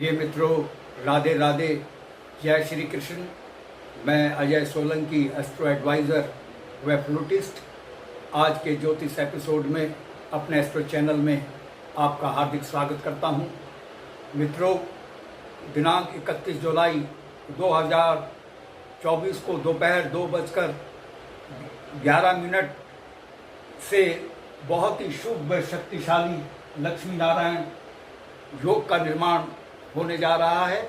ये मित्रों, राधे राधे, जय श्री कृष्ण। मैं अजय सोलंकी, एस्ट्रो एडवाइज़र व फ्लूटिस्ट, आज के ज्योतिष एपिसोड में अपने एस्ट्रो चैनल में आपका हार्दिक स्वागत करता हूं। मित्रों, दिनांक 31 जुलाई 2024 को दोपहर 2:11 से बहुत ही शुभ व शक्तिशाली लक्ष्मी नारायण योग का निर्माण होने जा रहा है।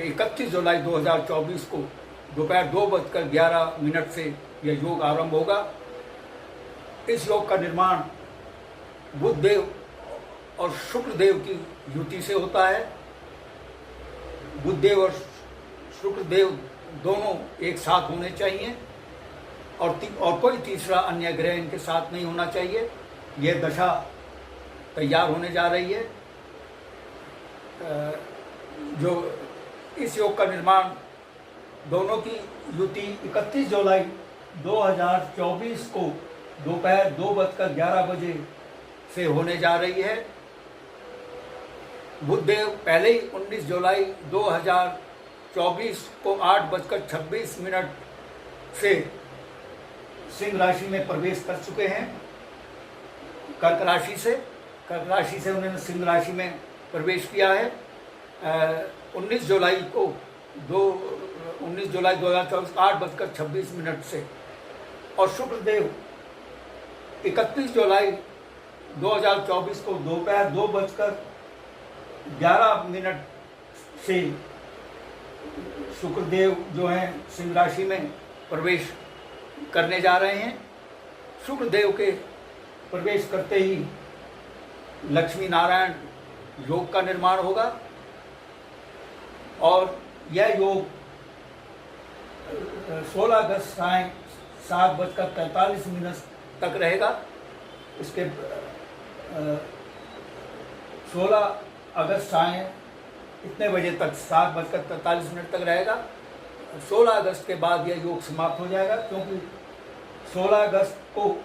31 जुलाई 2024 को दोपहर 2:11 से यह योग आरंभ होगा। इस योग का निर्माण बुध देव और शुक्र देव की युति से होता है। बुध देव और शुक्र देव दोनों एक साथ होने चाहिए और कोई तीसरा अन्य ग्रह इनके साथ नहीं होना चाहिए। यह दशा तैयार होने जा रही है। जो इस योग का निर्माण दोनों की युति 31 जुलाई 2024 को दोपहर 2:11 से होने जा रही है। बुध देव पहले ही 19 जुलाई 2024 को 8:26 से सिंह राशि में प्रवेश कर चुके हैं। कर्क राशि से उन्होंने सिंह राशि में प्रवेश किया है। 19 जुलाई 2024 8:26 से, और शुक्रदेव 31 जुलाई 2024 को दोपहर 2:11 से शुक्रदेव जो हैं सिंह राशि में प्रवेश करने जा रहे हैं। शुक्रदेव के प्रवेश करते ही लक्ष्मी नारायण योग का निर्माण होगा और यह योग 16 अगस्त सायं 7:43 तक रहेगा। इसके 16 अगस्त सायं इतने बजे तक 7:43 तक रहेगा। 16 अगस्त के बाद यह योग समाप्त हो जाएगा, क्योंकि 16 अगस्त को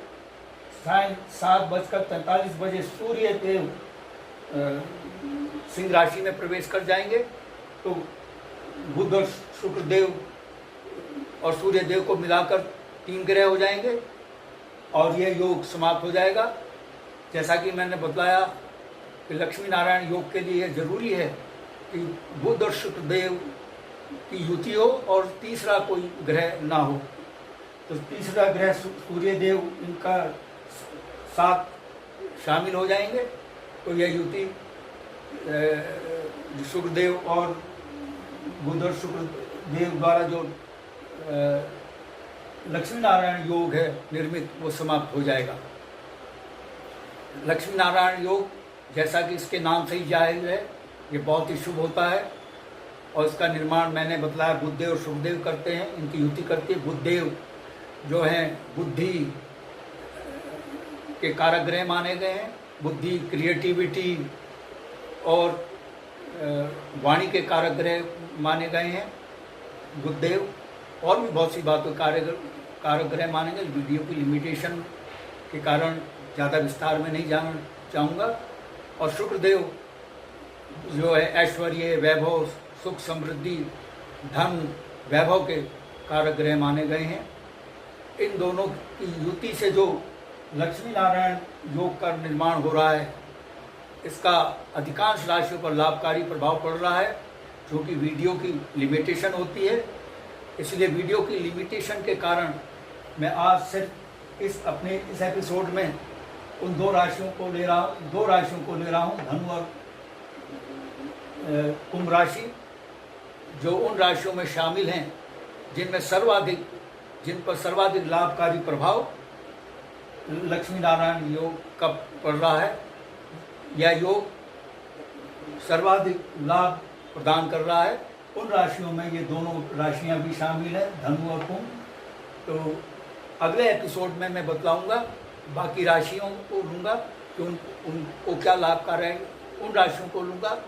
सायं 7:43 सूर्य देव सिंह राशि में प्रवेश कर जाएंगे। तो बुध और शुक्र देव और सूर्य देव को मिलाकर 3 ग्रह हो जाएंगे और यह योग समाप्त हो जाएगा। जैसा कि मैंने बताया कि लक्ष्मी नारायण योग के लिए जरूरी है कि बुध और शुक्र देव की युति हो और तीसरा कोई ग्रह ना हो। तो तीसरा ग्रह सूर्य देव इनका साथ शामिल हो जाएंगे। तो यह युति शुक्रदेव और बुध और शुक्र देव द्वारा जो लक्ष्मी नारायण योग है निर्मित, वो समाप्त हो जाएगा। लक्ष्मी नारायण योग, जैसा कि इसके नाम से ही जाहिर है, ये बहुत ही शुभ होता है और इसका निर्माण मैंने बतलाया बुधदेव और शुक्रदेव करते हैं, इनकी युति करती है। बुधदेव जो हैं बुद्धि के कारक ग्रह माने गए हैं। बुद्धि, क्रिएटिविटी और वाणी के कारक ग्रह माने गए हैं बुधदेव। और भी बहुत सी बातों कारक ग्रह माने गए। वीडियो की लिमिटेशन के कारण ज़्यादा विस्तार में नहीं जाना चाहूँगा। और शुक्रदेव जो है ऐश्वर्य, वैभव, सुख, समृद्धि, धन, वैभव के कारक ग्रह माने गए हैं। इन दोनों की युति से जो लक्ष्मी नारायण योग का निर्माण हो रहा है, इसका अधिकांश राशियों पर लाभकारी प्रभाव पड़ रहा है, जो कि वीडियो की लिमिटेशन होती है। इसलिए वीडियो की लिमिटेशन के कारण मैं आज सिर्फ इस एपिसोड में उन 2 राशियों को ले रहा हूँ, धनु और कुंभ राशि, जो उन राशियों में शामिल हैं जिन पर सर्वाधिक लाभकारी प्रभाव लक्ष्मी नारायण योग का पड़ रहा है। यह योग सर्वाधिक लाभ प्रदान कर रहा है। उन राशियों में ये दोनों राशियां भी शामिल हैं, धनु और कुंभ। तो अगले एपिसोड में मैं बतलाऊंगा, बाकी राशियों को लूँगा कि उनको क्या लाभकारी है। उन राशियों को लूँगा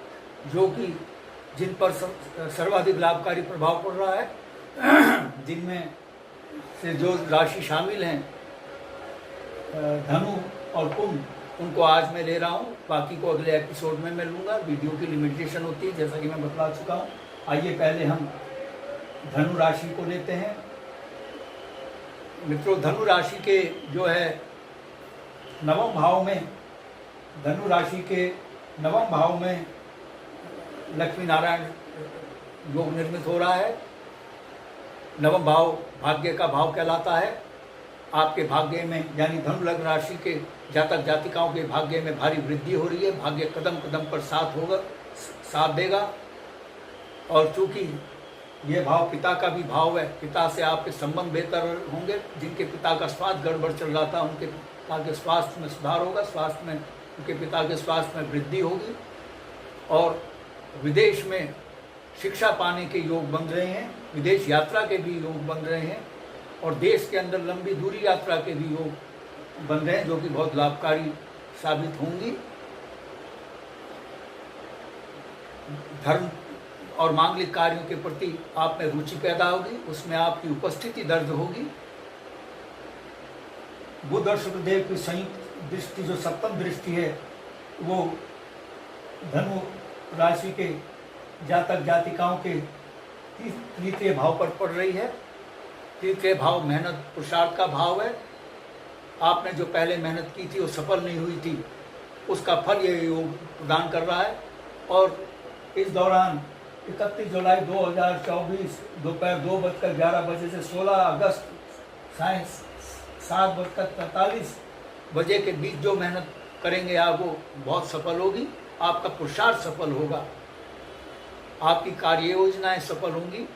जिन पर सर्वाधिक लाभकारी प्रभाव पड़ रहा है। जिनमें से जो राशि शामिल हैं धनु और कुंभ, उनको आज मैं ले रहा हूँ, बाकी को अगले एपिसोड में मैं लूँगा। वीडियो की लिमिटेशन होती है, जैसा कि मैं बतला चुका हूँ। आइए पहले हम धनु राशि को लेते हैं। मित्रों, धनु राशि के जो है नवम भाव में, धनु राशि के नवम भाव में लक्ष्मी नारायण योग निर्मित हो रहा है। नवम भाव भाग्य का भाव कहलाता है। आपके भाग्य में यानी धनु लग्न राशि के जातक जातिकाओं के भाग्य में भारी वृद्धि हो रही है। भाग्य कदम कदम पर साथ देगा। और चूंकि ये भाव पिता का भी भाव है, पिता से आपके संबंध बेहतर होंगे। जिनके पिता का स्वास्थ्य गड़बड़ चल रहा था, उनके पिता के स्वास्थ्य में सुधार होगा। स्वास्थ्य में उनके पिता के स्वास्थ्य में वृद्धि होगी। और विदेश में शिक्षा पाने के योग बन रहे हैं। विदेश यात्रा के भी योग बन रहे हैं। और देश के अंदर लंबी दूरी यात्रा के भी योग बन रहे हैं, जो कि बहुत लाभकारी साबित होंगी। धर्म और मांगलिक कार्यों के प्रति आप में रुचि पैदा होगी, उसमें आपकी उपस्थिति दर्ज होगी। बुध और शुक्रदेव की संयुक्त दृष्टि, जो सप्तम दृष्टि है, वो धनु राशि के जातक जातिकाओं के तृतीय भाव पर पड़ रही है। तृतीय भाव मेहनत पुरुषार्थ का भाव है। आपने जो पहले मेहनत की थी वो सफल नहीं हुई थी, उसका फल ये योग प्रदान कर रहा है। और इस दौरान 31 जुलाई 2024 दोपहर 2:11 से 16 अगस्त सायं 7:43 के बीच जो मेहनत करेंगे आप, वो बहुत सफल होगी। आपका पुरुषार्थ सफल होगा, आपकी कार्य योजनाएं सफल होंगी।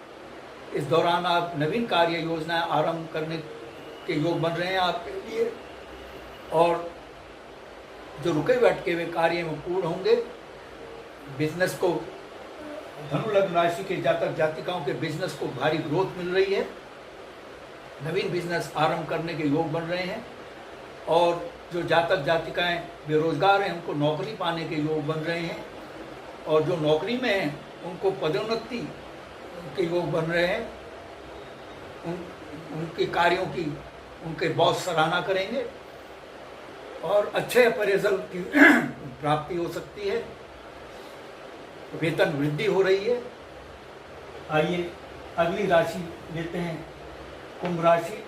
इस दौरान आप नवीन कार्य योजनाएं आरंभ करने के योग बन रहे हैं आपके लिए। और जो रुके भटके हुए कार्य में पूर्ण होंगे। बिजनेस को, धनु लग्न राशि के जातक जातिकाओं के बिजनेस को भारी ग्रोथ मिल रही है। नवीन बिजनेस आरंभ करने के योग बन रहे हैं। और जो जातक जातिकाएं बेरोजगार हैं, उनको नौकरी पाने के योग बन रहे हैं। और जो नौकरी में हैं, उनको पदोन्नति के योग बन रहे हैं। उनके कार्यों की उनके बॉस सराहना करेंगे और अच्छे अप्रेजल की प्राप्ति हो सकती है। वेतन वृद्धि हो रही है। आइए अगली राशि लेते हैं, कुंभ राशि।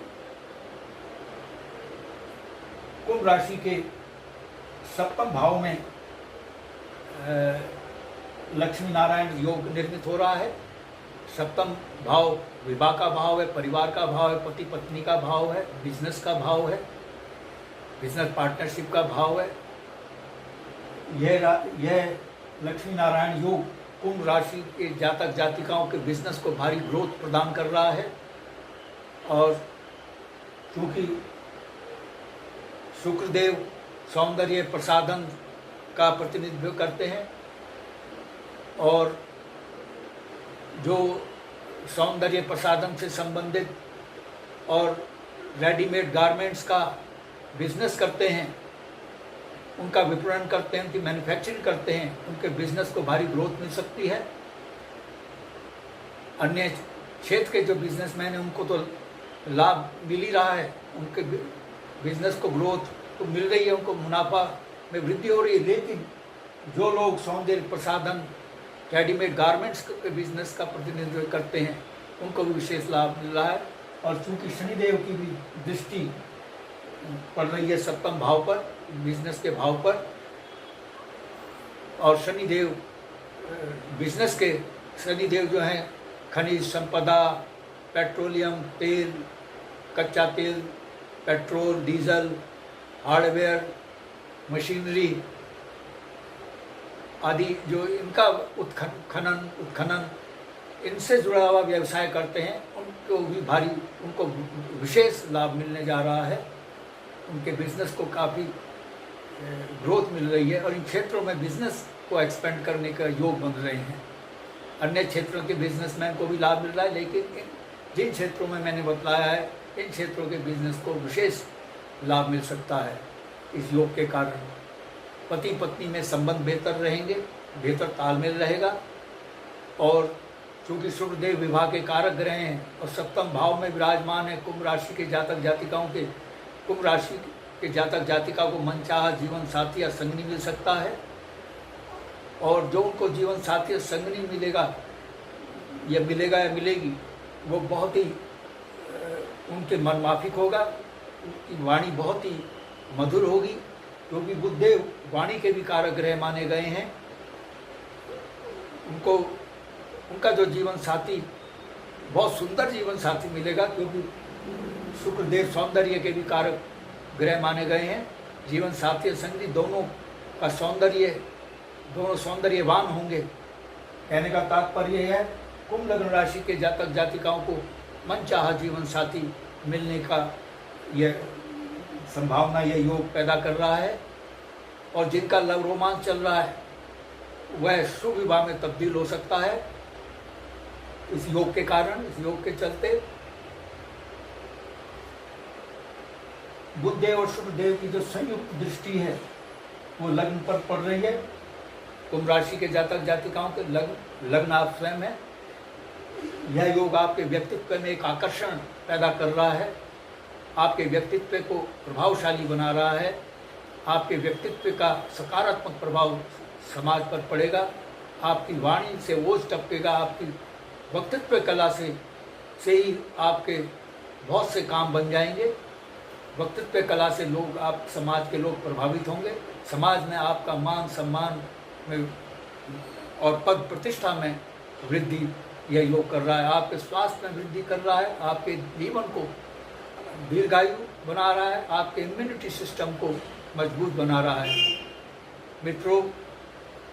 कुंभ राशि के सप्तम भाव में लक्ष्मी नारायण योग निर्मित हो रहा है। सप्तम भाव विवाह का भाव है, परिवार का भाव है, पति पत्नी का भाव है, बिजनेस का भाव है, बिजनेस पार्टनरशिप का भाव है। यह लक्ष्मी नारायण योग कुंभ राशि के जातक जातिकाओं के बिजनेस को भारी ग्रोथ प्रदान कर रहा है। और क्योंकि शुक्रदेव सौंदर्य प्रसाधन का प्रतिनिधित्व करते हैं, और जो सौंदर्य प्रसाधन से संबंधित और रेडीमेड गारमेंट्स का बिजनेस करते हैं, उनका विपणन करते हैं, उनकी मैन्युफैक्चरिंग करते हैं, उनके बिजनेस को भारी ग्रोथ मिल सकती है। अन्य क्षेत्र के जो बिजनेसमैन हैं, उनको तो लाभ मिल ही रहा है, उनके बिजनेस को ग्रोथ तो मिल रही है, उनको मुनाफा में वृद्धि हो रही है। लेकिन जो लोग सौंदर्य प्रसाधन, रेडीमेड गारमेंट्स के बिजनेस का प्रतिनिधित्व करते हैं, उनको भी विशेष लाभ मिल रहा है। और चूंकि शनिदेव की भी दृष्टि पड़ रही है सप्तम भाव पर, बिजनेस के भाव पर, और शनिदेव बिजनेस के शनिदेव जो हैं खनिज संपदा, पेट्रोलियम तेल, कच्चा तेल, पेट्रोल, डीजल, हार्डवेयर, मशीनरी आदि जो इनका उत्खनन इनसे जुड़ा हुआ व्यवसाय करते हैं, उनको विशेष लाभ मिलने जा रहा है। उनके बिजनेस को काफ़ी ग्रोथ मिल रही है और इन क्षेत्रों में बिजनेस को एक्सपेंड करने का योग बन रहे हैं। अन्य क्षेत्रों के बिजनेसमैन को भी लाभ मिल रहा है, लेकिन जिन क्षेत्रों में मैंने बताया है, इन क्षेत्रों के बिजनेस को विशेष लाभ मिल सकता है। इस योग के कारण पति पत्नी में संबंध बेहतर रहेंगे, बेहतर तालमेल रहेगा। और चूँकि शुक्रदेव विवाह के कारक ग्रह हैं और सप्तम भाव में विराजमान है कुंभ राशि के जातक जातिकाओं के, कुंभ राशि के जातक जातिका को मनचाहा जीवन साथी या संगनी मिल सकता है, और जो उनको जीवन साथी या संगनी मिलेगा या मिलेगी वो बहुत ही उनके मनमाफिक होगा, उनकी वाणी बहुत ही मधुर होगी, क्योंकि बुधदेव वाणी के भी कारक ग्रह माने गए हैं। उनका जो जीवन साथी बहुत सुंदर जीवन साथी मिलेगा, क्योंकि शुक्रदेव सौंदर्य के भी कारक ग्रह माने गए हैं। जीवन साथी और संगी दोनों सौंदर्यवान होंगे। कहने का तात्पर्य यह है, कुंभ लग्न राशि के जातक जातिकाओं को मनचाहा जीवन साथी मिलने का यह संभावना, यह योग पैदा कर रहा है। और जिनका लव रोमांस चल रहा है वह शुभ विवाह में तब्दील हो सकता है इस योग के कारण, इस योग के चलते। बुधदेव और शुक्रदेव की जो संयुक्त दृष्टि है वो लग्न पर पड़ रही है। कुंभ राशि के जातक जातिकाओं के लग्न आप स्वयं है। यह योग आपके व्यक्तित्व में एक आकर्षण पैदा कर रहा है, आपके व्यक्तित्व को प्रभावशाली बना रहा है, आपके व्यक्तित्व का सकारात्मक प्रभाव समाज पर पड़ेगा, आपकी वाणी से ओज टपकेगा, आपकी वक्तृत्व कला से ही आपके बहुत से काम बन जाएंगे। वक्तृत्व कला से लोग, आप समाज के लोग प्रभावित होंगे। समाज में आपका मान सम्मान में और पद प्रतिष्ठा में वृद्धि यह योग कर रहा है। आपके स्वास्थ्य में वृद्धि कर रहा है, आपके जीवन को दीर्घायु बना रहा है, आपके इम्यूनिटी सिस्टम को मजबूत बना रहा है। मित्रों,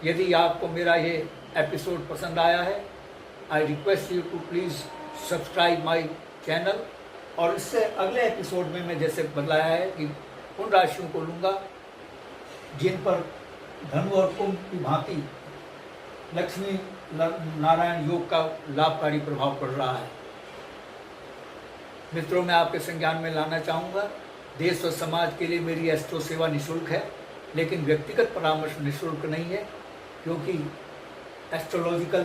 यदि आपको मेरा ये एपिसोड पसंद आया है, I request you to please subscribe my channel. और इससे अगले एपिसोड में मैं जैसे बताया है कि उन राशियों को लूँगा जिन पर धनु और कुंभ की भांति लक्ष्मी नारायण योग का लाभकारी प्रभाव पड़ रहा है। मित्रों, मैं आपके संज्ञान में लाना चाहूँगा, देश और समाज के लिए मेरी एस्ट्रो सेवा निःशुल्क है, लेकिन व्यक्तिगत परामर्श निःशुल्क नहीं है, क्योंकि एस्ट्रोलॉजिकल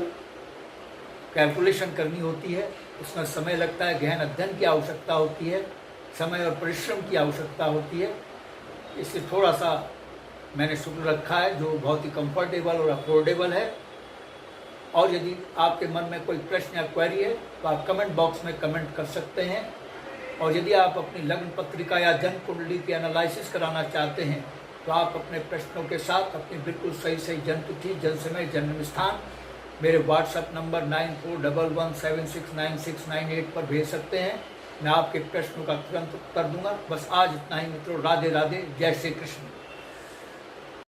कैलकुलेशन करनी होती है, उसमें समय लगता है, गहन अध्ययन की आवश्यकता होती है, समय और परिश्रम की आवश्यकता होती है। इससे थोड़ा सा मैंने शुल्क रखा है जो बहुत ही कंफर्टेबल और अफोर्डेबल है। और यदि आपके मन में कोई प्रश्न या क्वेरी है तो आप कमेंट बॉक्स में कमेंट कर सकते हैं। और यदि आप अपनी लग्न पत्रिका या जन्म कुंडली की एनालिसिस कराना चाहते हैं तो आप अपने प्रश्नों के साथ अपनी बिल्कुल सही जन्म तिथि, जन्म समय, जन्म स्थान मेरे व्हाट्सएप नंबर 9411769698 पर भेज सकते हैं। मैं आपके प्रश्नों का तुरंत उत्तर दूंगा। बस आज इतना ही मित्रों। राधे राधे, जय श्री कृष्ण।